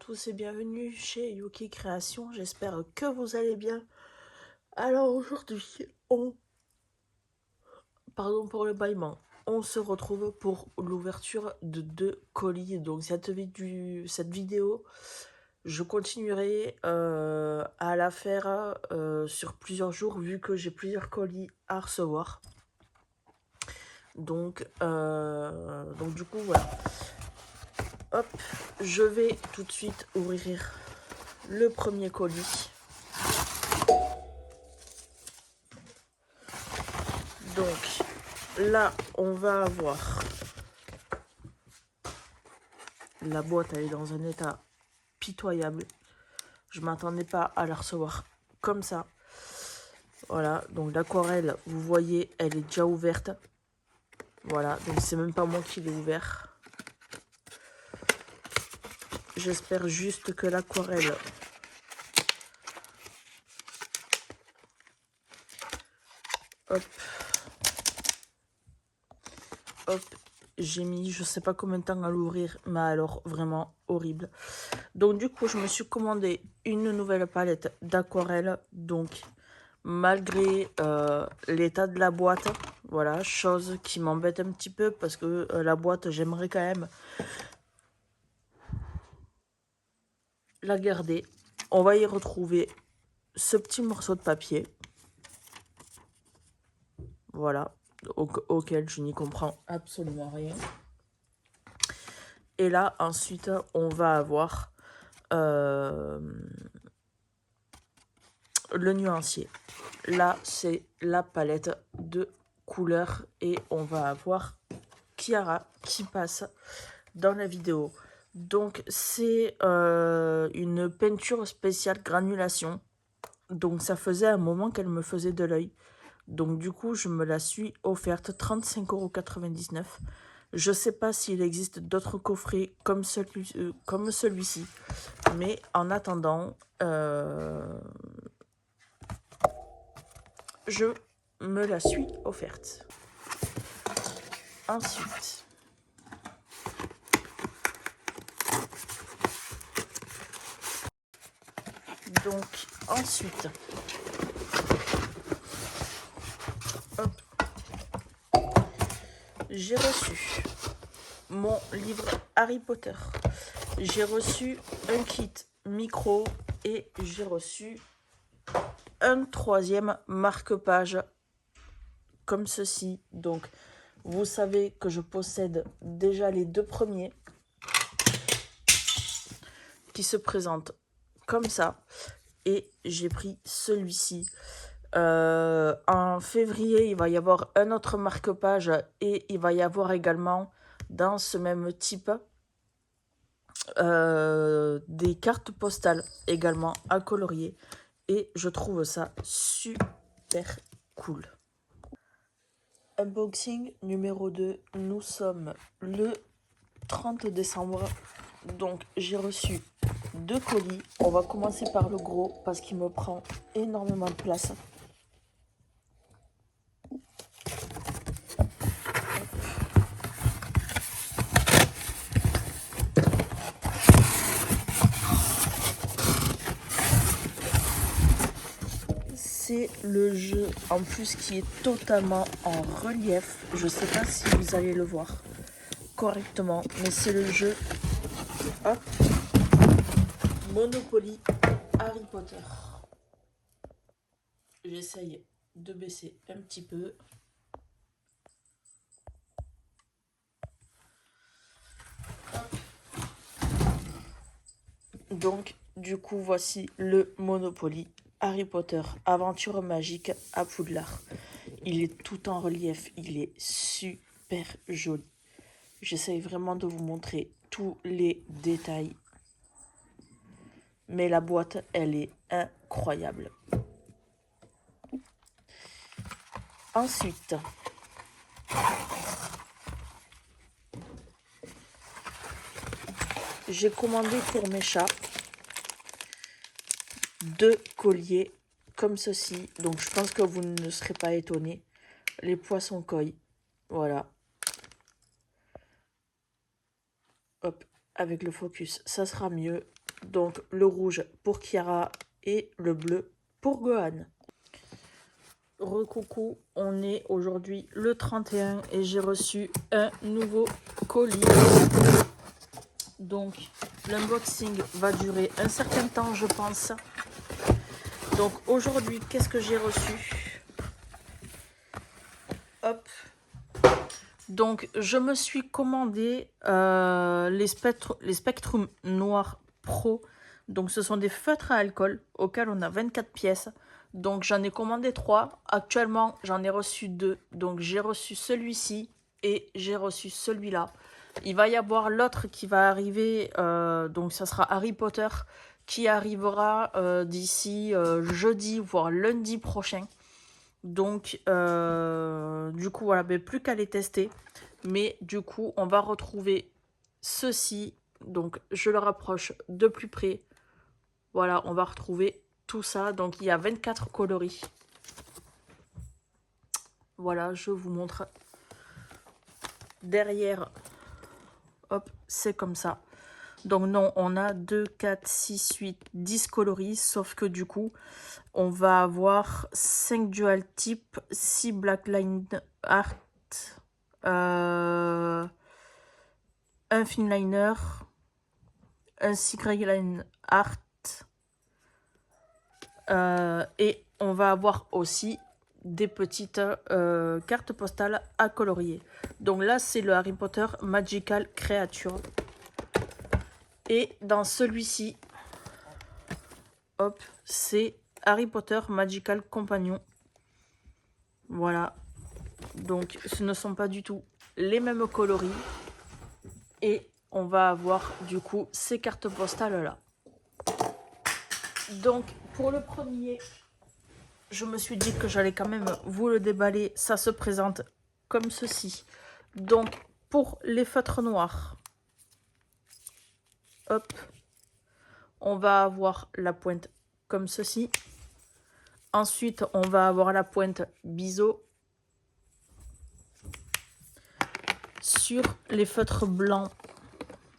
tous et bienvenue chez Yuki Création, j'espère que vous allez bien. Alors aujourd'hui, pardon pour le bâillement, on se retrouve pour l'ouverture de 2 colis. Donc cette vidéo, je continuerai à la faire sur plusieurs jours vu que j'ai plusieurs colis à recevoir. Donc du coup voilà. Hop, je vais tout de suite ouvrir le premier colis. Donc là, on va avoir la boîte, elle est dans un état pitoyable. Je m'attendais pas à la recevoir comme ça. Voilà, donc l'aquarelle, vous voyez, elle est déjà ouverte. Voilà, donc c'est même pas moi qui l'ai ouvert. J'espère juste que l'aquarelle hop, hop, j'ai mis je sais pas combien de temps à l'ouvrir, mais alors vraiment horrible. Donc du coup, je me suis commandé une nouvelle palette d'aquarelle. Donc malgré l'état de la boîte, voilà, chose qui m'embête un petit peu parce que la boîte, j'aimerais quand même la garder. On va y retrouver ce petit morceau de papier, voilà, auquel je n'y comprends absolument rien. Et là, ensuite, on va avoir le nuancier. Là, c'est la palette de couleurs et on va avoir Kiara qui passe dans la vidéo. Donc, c'est une peinture spéciale granulation. Donc, ça faisait un moment qu'elle me faisait de l'œil. Donc, du coup, je me la suis offerte 35,99 €. Je sais pas s'il existe d'autres coffrets comme celui-ci. Mais en attendant, je me la suis offerte. Ensuite, j'ai reçu mon livre Harry Potter. J'ai reçu un kit micro et j'ai reçu un 3e marque-page comme ceci. Donc, vous savez que je possède déjà les 2 premiers qui se présentent comme ça. Et j'ai pris celui-ci. En février, il va y avoir un autre marque-page et il va y avoir également dans ce même type des cartes postales également à colorier. Et je trouve ça super cool. Unboxing numéro 2, nous sommes le 30 décembre. Donc j'ai reçu 2 colis. On va commencer par le gros parce qu'il me prend énormément de place. C'est le jeu en plus qui est totalement en relief. Je sais pas si vous allez le voir correctement, mais c'est le jeu Monopoly Harry Potter. J'essaye de baisser un petit peu. Donc, du coup, voici le Monopoly Harry Potter Aventure magique à Poudlard. Il est tout en relief, il est super joli. J'essaye vraiment de vous montrer tous les détails. Mais la boîte, elle est incroyable. Ensuite, j'ai commandé pour mes chats 2 colliers comme ceci. Donc, je pense que vous ne serez pas étonnés. Les poissons koi. Voilà. Hop, avec le focus, ça sera mieux. Donc le rouge pour Kiara et le bleu pour Gohan. Recoucou, on est aujourd'hui le 31 et j'ai reçu un nouveau colis. Donc l'unboxing va durer un certain temps, je pense. Donc aujourd'hui, qu'est-ce que j'ai reçu? Hop. Donc je me suis commandé les Spectrum Noir Pro. Donc ce sont des feutres à alcool auxquels on a 24 pièces. Donc j'en ai commandé 3. Actuellement j'en ai reçu 2. Donc j'ai reçu celui-ci et j'ai reçu celui-là. Il va y avoir l'autre qui va arriver. Donc ça sera Harry Potter qui arrivera d'ici jeudi voire lundi prochain. Donc du coup voilà, mais plus qu'à les tester. Mais du coup on va retrouver ceci. Donc je le rapproche de plus près. Voilà, on va retrouver tout ça. Donc il y a 24 coloris. Voilà, je vous montre. Derrière, hop, c'est comme ça. Donc non, on a 2, 4, 6, 8, 10 coloris. Sauf que du coup, on va avoir 5 dual type, 6 black line art, un finliner, un 6 grey line art. Et on va avoir aussi des petites cartes postales à colorier. Donc là, c'est le Harry Potter Magical Creature. Et dans celui-ci, hop, c'est Harry Potter Magical Companion. Voilà. Donc, ce ne sont pas du tout les mêmes coloris. Et on va avoir, du coup, ces cartes postales-là. Donc, pour le premier, je me suis dit que j'allais quand même vous le déballer. Ça se présente comme ceci. Donc, pour les feutres noirs, hop, on va avoir la pointe comme ceci. Ensuite, on va avoir la pointe biseau. Sur les feutres blancs,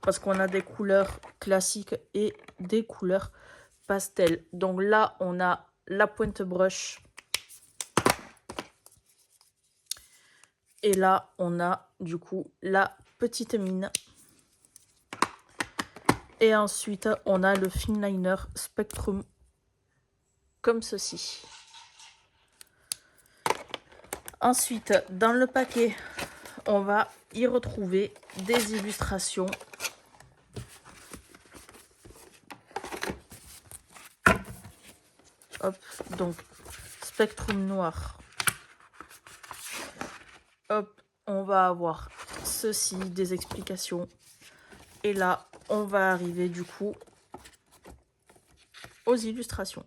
parce qu'on a des couleurs classiques et des couleurs pastel. Donc là, on a la pointe brush. Et là, on a du coup la petite mine. Et ensuite, on a le finliner Spectrum comme ceci. Ensuite, dans le paquet, on va y retrouver des illustrations. Hop, donc Spectrum noir. Hop, on va avoir ceci, des explications. Et là, on va arriver du coup aux illustrations.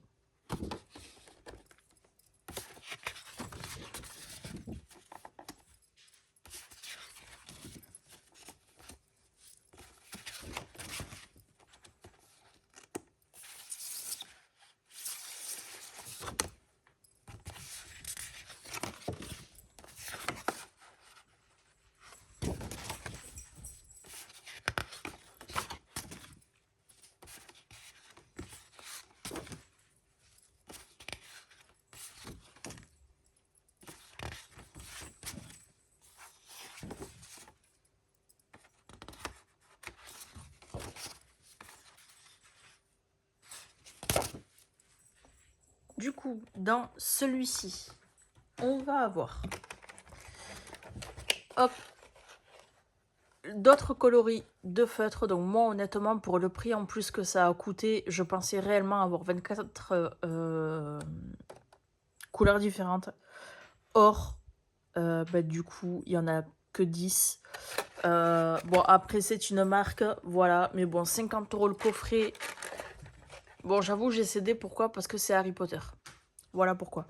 Du coup, dans celui-ci, on va avoir hop, d'autres coloris de feutres. Donc moi, honnêtement, pour le prix en plus que ça a coûté, je pensais réellement avoir 24 couleurs différentes. Or, du coup, il y en a que 10. Bon, après, c'est une marque, voilà. Mais bon, 50 € le coffret. Bon, j'avoue, j'ai cédé. Pourquoi? Parce que c'est Harry Potter. Voilà pourquoi.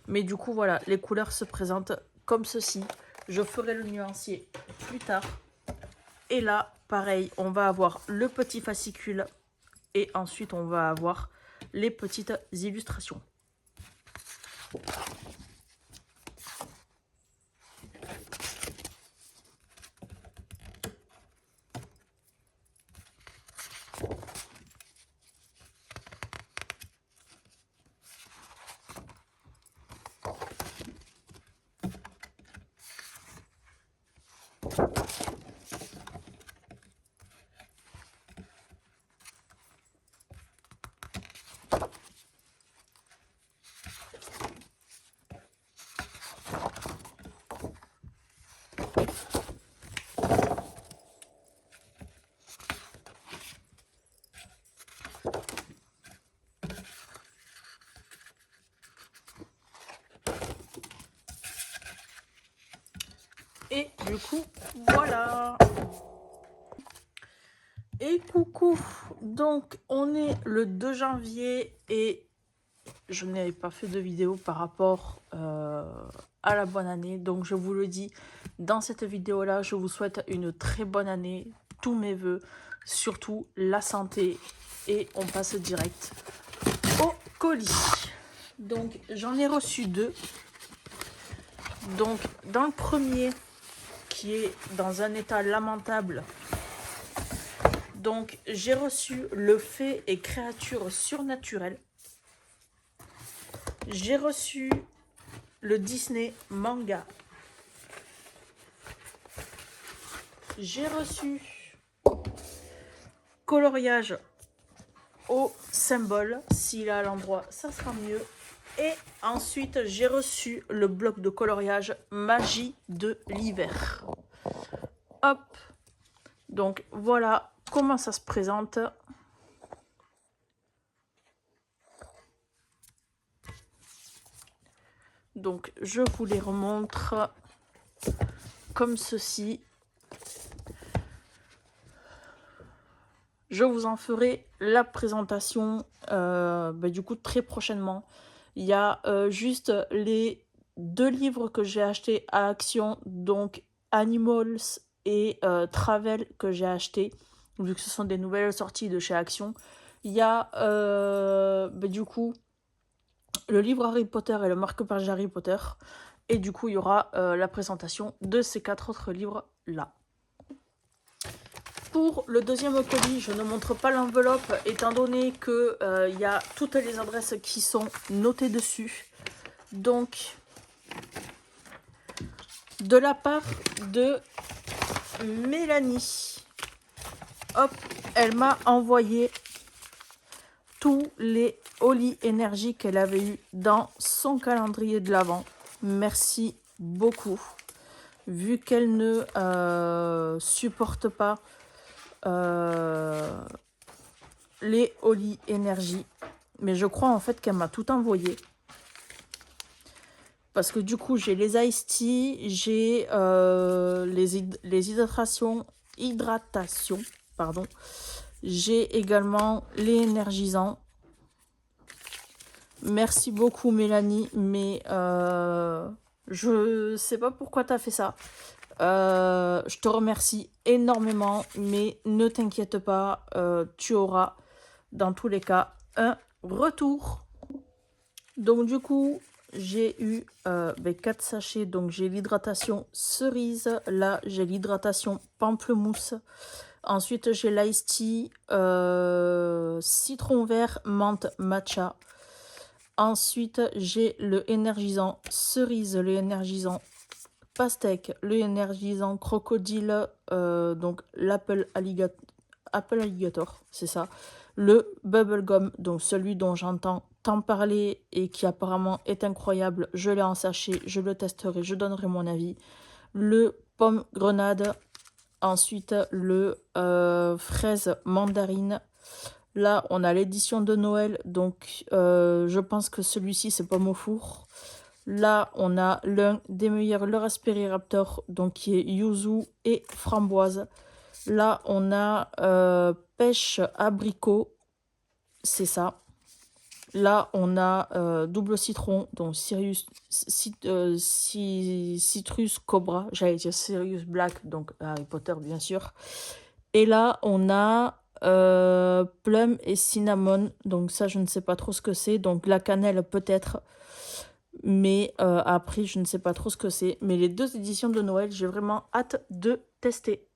Mais du coup, voilà, les couleurs se présentent comme ceci. Je ferai le nuancier plus tard. Et là, pareil, on va avoir le petit fascicule. Et ensuite, on va avoir les petites illustrations. Et du coup, voilà. Et coucou. Donc, on est le 2 janvier et je n'avais pas fait de vidéo par rapport à la bonne année. Donc, je vous le dis, dans cette vidéo-là, je vous souhaite une très bonne année. Tous mes voeux, surtout la santé. Et on passe direct au colis. Donc, j'en ai reçu 2. Donc, dans le premier, qui est dans un état lamentable, donc j'ai reçu le Fées et créatures surnaturelles. J'ai reçu le Disney manga. J'ai reçu coloriage au symbole. S'il est à l'endroit, ça sera mieux. Et ensuite, j'ai reçu le bloc de coloriage Magie de l'hiver. Hop. Donc, voilà comment ça se présente. Donc, je vous les remontre comme ceci. Je vous en ferai la présentation du coup très prochainement. Il y a juste les 2 livres que j'ai achetés à Action, donc Animals et Travel que j'ai acheté, vu que ce sont des nouvelles sorties de chez Action. Il y a du coup le livre Harry Potter et le marque-page Harry Potter. Et du coup, il y aura la présentation de ces 4 autres livres-là. Pour le deuxième colis, je ne montre pas l'enveloppe étant donné que y a toutes les adresses qui sont notées dessus. Donc, de la part de Mélanie, hop, elle m'a envoyé tous les Holy Energy qu'elle avait eu dans son calendrier de l'Avent. Merci beaucoup. Vu qu'elle ne supporte pas les Holy Energy, mais je crois en fait qu'elle m'a tout envoyé parce que du coup j'ai les Ice Tea, j'ai les hydratations, pardon, j'ai également les énergisants. Merci beaucoup Mélanie, mais je sais pas pourquoi tu as fait ça. Je te remercie énormément, mais ne t'inquiète pas, tu auras dans tous les cas un retour. Donc du coup, j'ai eu 4 sachets. Donc j'ai l'hydratation cerise, là j'ai l'hydratation pamplemousse. Ensuite j'ai l'ice tea citron vert, menthe, matcha. Ensuite j'ai le énergisant cerise, le énergisant pastèque, le énergisant crocodile, donc l'Apple Alligator, c'est ça. Le bubblegum, donc celui dont j'entends tant parler et qui apparemment est incroyable. Je l'ai en sachet, je le testerai, je donnerai mon avis. Le pomme grenade. Ensuite, le fraise mandarine. Là, on a l'édition de Noël, donc je pense que celui-ci, c'est pomme au four. Là, on a l'un des meilleurs, le Raspberry Raptor, donc qui est yuzu et framboise. Là, on a pêche abricot, c'est ça. Là, on a double citron, donc Citrus Cobra, j'allais dire Sirius Black, donc Harry Potter bien sûr. Et là, on a plum et cinnamon, donc ça, je ne sais pas trop ce que c'est. Donc la cannelle peut-être, mais après, je ne sais pas trop ce que c'est. Mais les 2 éditions de Noël, j'ai vraiment hâte de tester.